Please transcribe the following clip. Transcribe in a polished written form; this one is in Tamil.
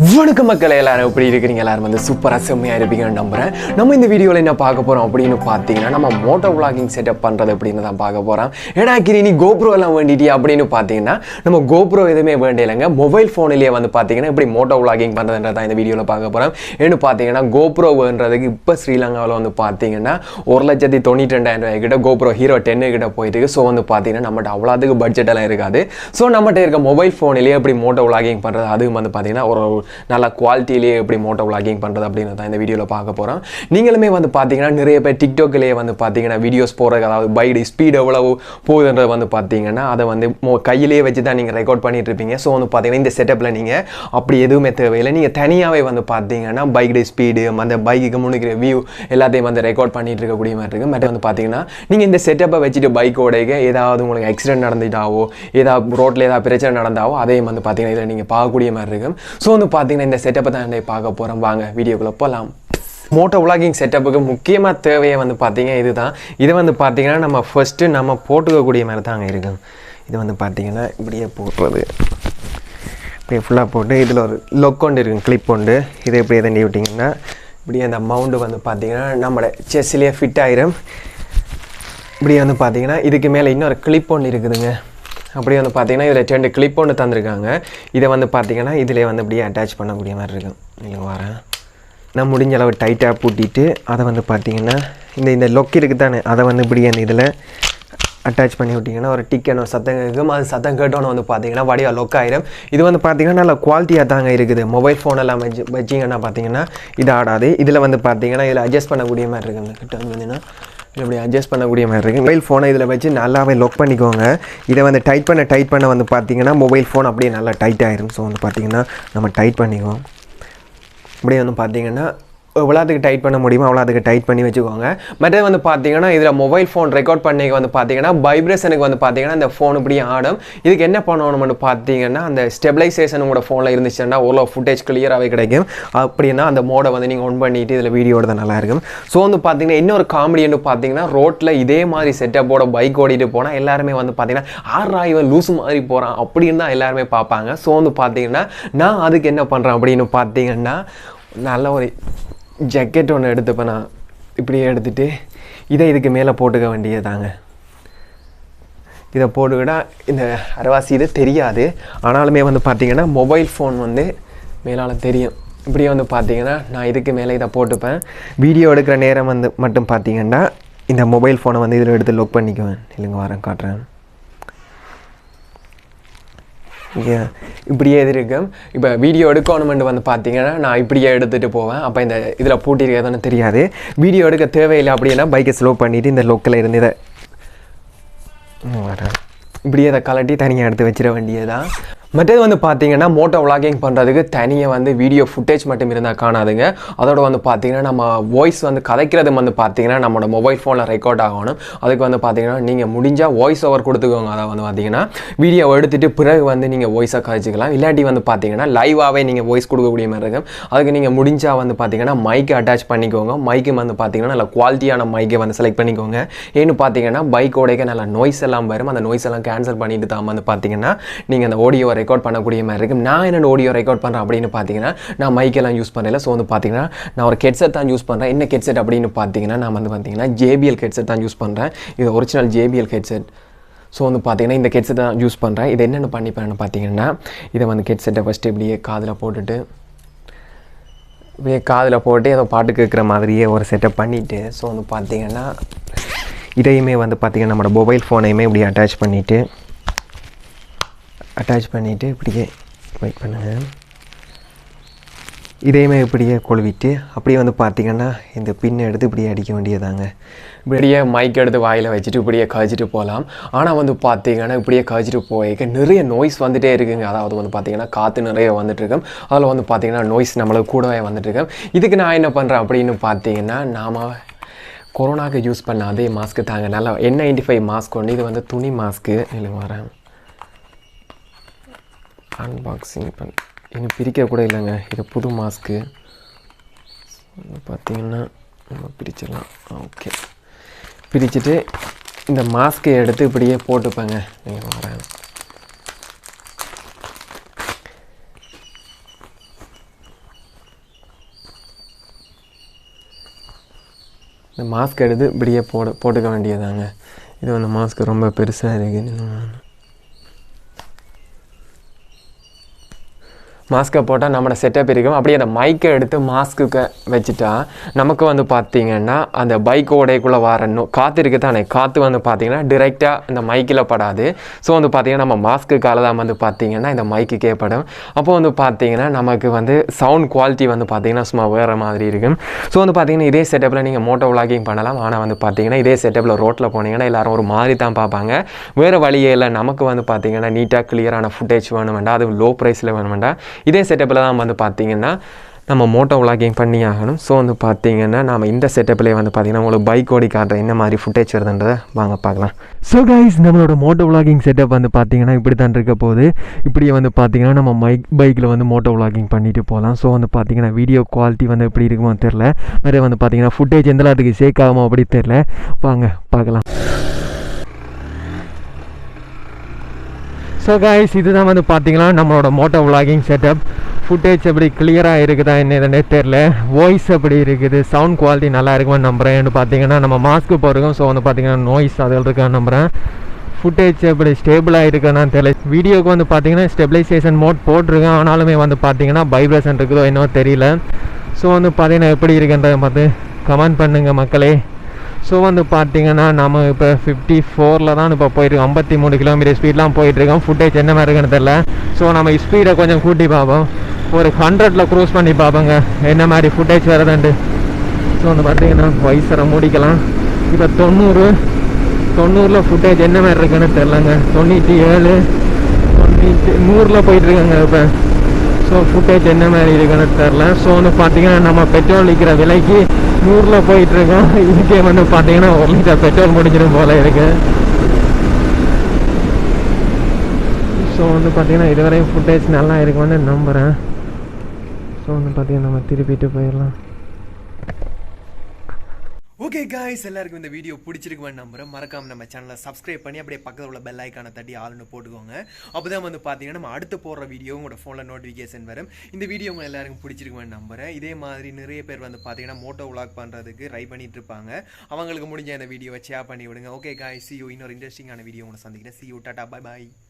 வணக்கம் மக்களே, எல்லாரும் எப்படி இருக்கிறீங்க? எல்லாரும் வந்து சூப்பராக செம்மையாக இருப்பீங்கன்னு நம்புகிறேன். நம்ம இந்த வீடியோவில் என்ன பார்க்க போகிறோம் அப்படின்னு பார்த்தீங்கன்னா, நம்ம மோட்டோ விளாகிங் செட்டப் பண்ணுறது அப்படின்னு தான் பார்க்க போகிறோம். ஏடா கிரி, நீ கோப்ரோ எல்லாம் வேண்டிட்டியா அப்படின்னு பார்த்தீங்கன்னா, நம்ம கோப்ரோ எதுவுமே வேண்டியலைங்க. மொபைல் ஃபோனிலேயே வந்து பார்த்தீங்கன்னா எப்படி மோட்டோ விளாகிங் பண்ணுறதுன்றதான் இந்த வீடியோவில் பார்க்க போகிறோம். ஏன்னு பார்த்தீங்கன்னா, கோப்ரோ வேண்டுறதுக்கு இப்போ ஸ்ரீலங்காவில் வந்து பார்த்தீங்கன்னா 1,92,000 கிட்ட கோப்ரோ ஹீரோ 10 கிட்ட போயிட்டு. ஸோ வந்து பார்த்தீங்கன்னா நம்மகிட்ட அவ்வளோதுக்கு பட்ஜெட் எல்லாம் இருக்காது. ஸோ நம்மகிட்ட இருக்க மொபைல் ஃபோனிலேயே எப்படி மோட்டோ விளாகிங் பண்ணுறது, அதுவும் வந்து பார்த்தீங்கன்னா ஒரு நல்ல குவாலிட்டியிலேயே எப்படி மோட்டோ விளாகிங் பண்ணுறது அப்படின்னு தான் இந்த வீடியோவில் பார்க்க போகிறோம். நீங்களுமே வந்து பார்த்தீங்கன்னா நிறைய பேர் டிக்டாக்லேயே வந்து பார்த்தீங்கன்னா வீடியோஸ் போடுறது, அதாவது பைக் ஸ்பீடு எவ்வளவு போகுதுன்றது வந்து பார்த்தீங்கன்னா அதை வந்து கையிலேயே வச்சு தான் நீங்கள் ரெக்கார்ட் பண்ணிட்டு இருப்பீங்க. ஸோ வந்து பார்த்தீங்கன்னா இந்த செட்டப்பில் நீங்கள் அப்படி எதுவுமே தேவையில்லை. நீங்கள் தனியாகவே வந்து பார்த்தீங்கன்னா பைக் ஸ்பீடு, அந்த பைக்குக்கு முன்னுக்கிற வியூ எல்லாத்தையும் வந்து ரெக்கார்ட் பண்ணிட்டு இருக்கக்கூடிய மாதிரி இருக்குது. மற்ற வந்து பார்த்தீங்கன்னா நீங்கள் இந்த செட்டப்பை வச்சுட்டு பைக்கோடைய ஏதாவது உங்களுக்கு ஆக்சிடென்ட் நடந்துட்டாவோ, ஏதாவது ரோட்டில் ஏதாவது பிரச்சனை நடந்தாவோ அதையும் வந்து பார்த்தீங்கன்னா இதில் நீங்கள் பார்க்கக்கூடிய மாதிரி இருக்கும். ஸோ வந்து பார்த்தீங்கன்னா இந்த செட்டப்பை தான் பார்க்க போகிறோம். வாங்க வீடியோக்குள்ளே போகலாம். மோட்டோ விளாகிங் செட்டப்புக்கு முக்கியமாக தேவையை வந்து பார்த்தீங்கன்னா இதுதான். இதை வந்து பார்த்தீங்கன்னா நம்ம ஃபஸ்ட்டு நம்ம போட்டுக்கக்கூடிய மாதிரி தாங்க இருக்கும். இது வந்து பார்த்தீங்கன்னா இப்படியே போடுறது, இப்படியே ஃபுல்லாக போட்டு இதில் ஒரு லொக் கொண்டு இருக்கும், கிளிப் கொண்டு. இதை இப்படியே தண்ணி விட்டிங்கன்னா இப்படியே அந்த மவுண்டு வந்து பார்த்தீங்கன்னா நம்மளோட செஸ்லேயே ஃபிட் ஆகிரும். இப்படியே வந்து பார்த்தீங்கன்னா இதுக்கு மேலே இன்னொரு கிளிப் ஒன்று இருக்குதுங்க. அப்படியே வந்து பார்த்தீங்கன்னா இதில் 2 கிளிப் ஒன்று தந்துருக்காங்க. இதை வந்து பார்த்தீங்கன்னா இதிலே வந்து அப்படியே அட்டாச் பண்ணக்கூடிய மாதிரி இருக்கும். இல்லை வரேன், நான் முடிஞ்ச அளவு டைட்டாக பூட்டிட்டு அதை வந்து பார்த்தீங்கன்னா இந்த லொக் இருக்குது தானே, அதை வந்து இப்படியே அந்த இதில் அட்டாச் பண்ணி விட்டிங்கன்னா ஒரு டிக்கெட் ஒரு சத்தம் இருக்கும். அது சத்தம் கேட்டோன்னு வந்து பார்த்தீங்கன்னா வடிவா லொக் ஆயிரும். இது வந்து பார்த்தீங்கன்னா நல்ல குவாலிட்டியாக தாங்க இருக்குது. மொபைல் ஃபோனெல்லாம் வச்சிங்கன்னா பார்த்தீங்கன்னா இது ஆடாது. இதில் வந்து பார்த்தீங்கன்னா இதில் அட்ஜஸ்ட் பண்ணக்கூடிய மாதிரி இருக்குங்க. கிட்ட வந்து இப்படி அட்ஜஸ்ட் பண்ணக்கூடிய மாதிரி இருக்குது. மொபைல் ஃபோனை இதில் வச்சு நல்லாவே லொக் பண்ணிக்கோங்க. இதை வந்து டைட் பண்ண வந்து பார்த்தீங்கன்னா மொபைல் ஃபோன் அப்படியே நல்லா டைட் ஆகிரும். ஸோ வந்து பார்த்தீங்கன்னா நம்ம டைட் பண்ணிக்குவோம். அப்படியே வந்து பார்த்தீங்கன்னா எவ்வளோத்துக்கு டைட் பண்ண முடியுமோ அவ்வளோத்துக்கு டைட் பண்ணி வச்சுக்கோங்க. மற்றது வந்து பார்த்தீங்கன்னா இதில் மொபைல் ஃபோன் ரெக்கார்ட் பண்ணிக்க வந்து பார்த்தீங்கன்னா வைப்ரேஷனுக்கு வந்து பார்த்தீங்கன்னா இந்த ஃபோன் இப்படி ஆடும். இதுக்கு என்ன பண்ணணும்னு பார்த்தீங்கன்னா அந்த ஸ்டெபிலைசேஷன் உங்களோட ஃபோனில் இருந்துச்சுன்னா ஓரளவு ஃபுட்டேஜ் கிளியராகவே கிடைக்கும். அப்படின்னா அந்த மோடை வந்து நீங்கள் ஒன் பண்ணிவிட்டு இதில் வீடியோ எடுத்தால் நல்லாயிருக்கும். ஸோ வந்து பார்த்தீங்கன்னா இன்னொரு காமெடின்னு பார்த்தீங்கன்னா ரோட்டில் இதே மாதிரி செட்டப்போட பைக் ஓடிட்டு போனால் எல்லாருமே வந்து பார்த்தீங்கன்னா ஆறா இவன் லூஸ் மாதிரி போகிறான் அப்படின்னு தான் எல்லாருமே பார்ப்பாங்க. ஸோ வந்து பார்த்தீங்கன்னா நான் அதுக்கு என்ன பண்ணுறேன் அப்படின்னு பார்த்தீங்கன்னா நல்ல ஒரு ஜக்கெட் ஒன்று எடுத்துப்பேன். நான் இப்படியே எடுத்துகிட்டு இதை இதுக்கு மேலே போட்டுக்க வேண்டியதாங்க. இதை போட்டுக்கிட்டால் இந்த அரைவாசி இது தெரியாது. ஆனாலுமே வந்து பார்த்திங்கன்னா மொபைல் ஃபோன் வந்து மேலால் தெரியும். இப்படியே வந்து பார்த்திங்கன்னா நான் இதுக்கு மேலே இதை போட்டுப்பேன். வீடியோ எடுக்கிற நேரம் வந்து மட்டும் பார்த்திங்கன்னா இந்த மொபைல் ஃபோனை வந்து இதில் எடுத்து லொக் பண்ணிக்குவேன். இல்லைங்க வரேன் காட்டுறேன். இப்படியே இது இருக்கும். இப்போ வீடியோ எடுக்கணுமெண்டு வந்து பார்த்தீங்கன்னா நான் இப்படியே எடுத்துகிட்டு போவேன். அப்போ இந்த இதில் பூட்டிருக்கதுன்னு தெரியாது. வீடியோ எடுக்க தேவையில்லை அப்படின்னா பைக்கை ஸ்லோ பண்ணிவிட்டு இந்த லொக்கில் இருந்து இதை வரேன் இப்படியே அதை கலட்டி தனியாக எடுத்து வச்சிட வேண்டியதான். மற்றது வந்து பார்த்தீங்கன்னா மோட்டோ விளாகிங் பண்ணுறதுக்கு தனியாக வந்து வீடியோ ஃபுட்டேஜ் மட்டும் இருந்தால் காணாதுங்க. அதோட வந்து பார்த்தீங்கன்னா நம்ம வாய்ஸ் வந்து கதைக்கிறது வந்து பார்த்தீங்கன்னா நம்மளோட மொபைல் ஃபோனில் ரெக்கார்ட் ஆகணும். அதுக்கு வந்து பார்த்தீங்கன்னா நீங்கள் முடிஞ்சால் வாய்ஸ் ஓவர் கொடுத்துக்கோங்க. அதை வந்து பார்த்தீங்கன்னா வீடியோ எடுத்துகிட்டு பிறகு வந்து நீங்கள் வாய்ஸாக கதைச்சிக்கலாம். இல்லாட்டி வந்து பார்த்தீங்கன்னா லைவாகவே நீங்கள் வாய்ஸ் கொடுக்கக்கூடிய மாதிரி இருக்கும். அதுக்கு நீங்கள் முடிஞ்சால் வந்து பார்த்தீங்கன்னா மைக்கை அட்டாச் பண்ணிக்கோங்க. மைக்கு வந்து பார்த்தீங்கன்னா நல்ல குவாலிட்டியான மைக்கை வந்து செலக்ட் பண்ணிக்கோங்க. ஏன்னு பார்த்தீங்கன்னா பைக்கோடைய நல்ல நாய்ஸ் எல்லாம் வரும். அந்த நாய்ஸ் எல்லாம் கேன்சல் பண்ணிட்டு தான் வந்து பார்த்தீங்கன்னா நீங்கள் அந்த ஆடியோ ரெக்கார்ட் பண்ணக்கூடிய மாதிரி இருக்கும். நான் என்னோட ஆடியோ ரெக்கார்ட் பண்ணுறேன் அப்படின்னு பார்த்தீங்கன்னா நான் மைக்கெல்லாம் யூஸ் பண்ணல. ஸோ வந்து பார்த்தீங்கன்னா நான் ஒரு ஹெட்செட் தான் யூஸ் பண்ணுறேன். என்ன ஹெட்செட் அப்படின்னு பார்த்தீங்கன்னா நான் வந்து பார்த்தீங்கன்னா JBL ஹெட்செட் தான் யூஸ் பண்ணுறேன். இது ஒரிஜினல் JBL ஹெட்செட். ஸோ வந்து பார்த்தீங்கன்னா இந்த ஹெட்செட் தான் யூஸ் பண்ணுறேன். இது என்னென்னு பண்ணிப்பேன்னு பார்த்தீங்கன்னா இதை வந்து ஹெட்செட்டை ஃபஸ்ட்டு இப்படியே காதில் போட்டுட்டு இப்படியே காதில் போட்டு ஏதோ பாட்டு கேட்குற மாதிரியே ஒரு செட்டப் பண்ணிவிட்டு ஸோ வந்து பார்த்தீங்கன்னா இதையுமே வந்து பார்த்தீங்கன்னா நம்மளோட மொபைல் ஃபோனையுமே இப்படியே அட்டாச் பண்ணிவிட்டு இப்படியே வெயிட் பண்ணுங்கள். இதையுமே இப்படியே கொழுவிட்டு அப்படியே வந்து பார்த்திங்கன்னா இந்த பின்னை எடுத்து இப்படியே அடிக்க வேண்டியதாங்க. இப்படியே மைக் எடுத்து வாயில் வச்சுட்டு இப்படியே கழிச்சிட்டு போகலாம். ஆனால் வந்து பார்த்திங்கன்னா இப்படியே கழிச்சிட்டு போய்க்க நிறைய நோய்ஸ் வந்துகிட்டே இருக்குங்க. அதாவது வந்து பார்த்திங்கன்னா காற்று நிறைய வந்துட்டுருக்கும். அதில் வந்து பார்த்திங்கன்னா நோய்ஸ் நம்மளுக்கு கூடவே வந்துட்டுருக்கோம். இதுக்கு நான் என்ன பண்ணுறேன் அப்படின்னு பார்த்தீங்கன்னா நாம் கொரோனாவுக்கு யூஸ் பண்ண அதே மாஸ்க்கு தாங்க. நல்லா N95 மாஸ்க் ஒன்று. இது வந்து துணி மாஸ்க்கு. இல்லை வரேன் அன்பாக்சிங் இன்னும் பிரிக்கக்கூட இல்லைங்க. இது புது மாஸ்க்கு பார்த்திங்கன்னா நம்ம பிரிச்சிடலாம். ஓகே, பிரிச்சுட்டு இந்த மாஸ்க்கை எடுத்து இப்படியே போட்டுப்பேங்க. நீங்கள் வரேன் இந்த மாஸ்க் எடுத்து இப்படியே போட்டுக்க வேண்டியதாங்க. இது வந்து மாஸ்க் ரொம்ப பெருசாக இருக்குது. மாஸ்க்கை போட்டால் நம்மளோட செட்டப் இருக்கும். அப்படியே அந்த மைக்கை எடுத்து மாஸ்க்குக்கு வச்சுட்டா நமக்கு வந்து பார்த்திங்கன்னா அந்த பைக் ஓடைக்குள்ளே வரணும் காற்று இருக்குது தானே, காற்று வந்து பார்த்திங்கன்னா டிரெக்டாக இந்த மைக்கில் படாது. ஸோ வந்து பார்த்திங்கன்னா நம்ம மாஸ்க்குக்கால தான் வந்து பார்த்திங்கன்னா இந்த மைக்கு கேட்படும். அப்போ வந்து பார்த்திங்கன்னா நமக்கு வந்து சவுண்ட் குவாலிட்டி வந்து பார்த்திங்கன்னா சும்மா வேறு மாதிரி இருக்கும். ஸோ வந்து பார்த்திங்கன்னா இதே செட்டப்பில் நீங்கள் மோட்டோ விளாகிங் பண்ணலாம். ஆனால் வந்து பார்த்திங்கன்னா இதே செட்டப்பில் ரோட்டில் போனீங்கன்னா எல்லோரும் ஒரு மாதிரி தான் பார்ப்பாங்க. வேறு வழியே இல்லை. நமக்கு வந்து பார்த்திங்கன்னா நீட்டாக கிளியரான ஃபுட்டேஜ் வேணும் வேண்டாம், அது லோ ப்ரைஸில் வேணும் வேண்டாம். இதே செட்டப்பில் தான் வந்து பார்த்திங்கன்னா நம்ம மோட்டோ விளாகிங் பண்ணி ஆகணும். ஸோ வந்து பார்த்திங்கன்னா நம்ம இந்த செட்டப்லேயே வந்து பார்த்திங்கன்னா உங்களுக்கு பைக் ஓடி காட்டுற என்ன மாதிரி ஃபுட்டேஜ் வருதுன்றதை வாங்க பார்க்கலாம். ஸோ கைஸ், நம்மளோட மோட்டோ விளாகிங் செட்டப் வந்து பார்த்திங்கன்னா இப்படி தான் இருக்க போகுது. இப்படியே வந்து பார்த்திங்கன்னா நம்ம பைக்கில் வந்து மோட்டோ விளாகிங் பண்ணிட்டு போகலாம். ஸோ வந்து பார்த்திங்கன்னா வீடியோ குவாலிட்டி வந்து எப்படி இருக்குமோ தெரில, நிறைய வந்து பார்த்திங்கன்னா ஃபுட்டேஜ் எந்த அளவுக்கு ஷேக் ஆகுமோ அப்படி தெரில. வாங்க பார்க்கலாம். ஸோ கைஸ், இதுதான் வந்து பார்த்திங்கன்னா நம்மளோட மோட்டோ விளாகிங் செட்டப். ஃபுட்டேஜ் எப்படி கிளியராக இருக்குதா என்னதுன்னே தெரில, வாய்ஸ் எப்படி இருக்குது, சவுண்ட் குவாலிட்டி நல்லா இருக்குமான்னு நம்புகிறேன். பார்த்திங்கன்னா நம்ம மாஸ்க்கு போடுறோம். ஸோ வந்து பார்த்திங்கன்னா நாய்ஸ் அதில் இருக்கான்னு நம்புகிறேன். ஃபுட்டேஜ் எப்படி ஸ்டேபிளாக இருக்குன்னு தெரியல. வீடியோக்கு வந்து பார்த்திங்கன்னா ஸ்டெபிலைசேஷன் மோட் போட்டிருக்கேன். ஆனாலுமே வந்து பார்த்திங்கன்னா வைப்ரேஷன் இருக்குதோ என்னவோ தெரியல. ஸோ வந்து பார்த்திங்கன்னா எப்படி இருக்குன்றதை பார்த்து கமெண்ட் பண்ணுங்கள் மக்களே. ஸோ வந்து பார்த்திங்கன்னா நம்ம இப்போ 54 தான் இப்போ போயிட்டுருக்கோம். 53 கிலோமீட்டர் ஸ்பீட்லாம் போயிட்டுருக்கோம். ஃபுட்டேஜ் என்ன மாதிரி இருக்குன்னு தெரில. ஸோ நம்ம ஸ்பீடை கொஞ்சம் கூட்டி பார்ப்போம். ஒரு 100ல் க்ரூஸ் பண்ணி பார்ப்போங்க என்ன மாதிரி ஃபுட்டேஜ் வருதுன்ட்டு. ஸோ வந்து பார்த்திங்கன்னா வைசரை மூடிக்கலாம். இப்போ 90ல் ஃபுட்டேஜ் என்ன மாதிரி இருக்குன்னு தெரிலங்க. 97, 100ல் போயிட்டுருக்கோங்க இப்போ. ஸோ ஃபுட்டேஜ் என்ன மாதிரி இருக்குன்னு தெரில. ஸோ வந்து பார்த்திங்கன்னா நம்ம பெட்ரோல் விற்கிற விலைக்கு 100ல் போயிட்டுருக்கோம். இதுக்கே வந்து பார்த்திங்கன்னா 1 லிட்டர் பெட்ரோல் முடிஞ்சிடும் போல் இருக்குது. ஸோ வந்து பார்த்திங்கன்னா இதுவரையும் ஃபுட்டேஜ் நல்லா இருக்குன்னு நம்புகிறேன். ஸோ வந்து பார்த்திங்கன்னா நம்ம திருப்பிட்டு போயிடலாம். ஓகே காய்ஸ், எல்லாருக்கும் இந்த வீடியோ பிடிச்சிருக்குன்னு நம்புறேன். மறக்காம நம்ம சேனலை சப்ஸ்கிரைப் பண்ணி அப்படியே பக்கத்தில் உள்ள பெல் ஐக்கானை தட்டி ஆளுன்னு போட்டுக்கோங்க. அப்போ தான் வந்து பார்த்தீங்கன்னா நம்ம அடுத்து போடுற வீடியோ உங்களோட ஃபோனில் நோட்டிஃபிகேஷன் வரும். இந்த வீடியோ உங்கள் எல்லாருக்கும் பிடிச்சிருக்குன்னு நம்புறேன். இதே மாதிரி நிறைய பேர் வந்து பார்த்தீங்கன்னா மோட்டோ விளாக் பண்ணுறதுக்கு ட்ரை பண்ணிட்டு இருப்பாங்க. அவங்களுக்கு முடிஞ்ச இந்த வீடியோவை ஷேர் பண்ணி விடுங்க. ஓகே காய்ஸ், see you இன்னொரு இன்ட்ரெஸ்டிங்கான வீடியோ உங்களை சந்திக்கிறேன். see you, Tata, bye bye.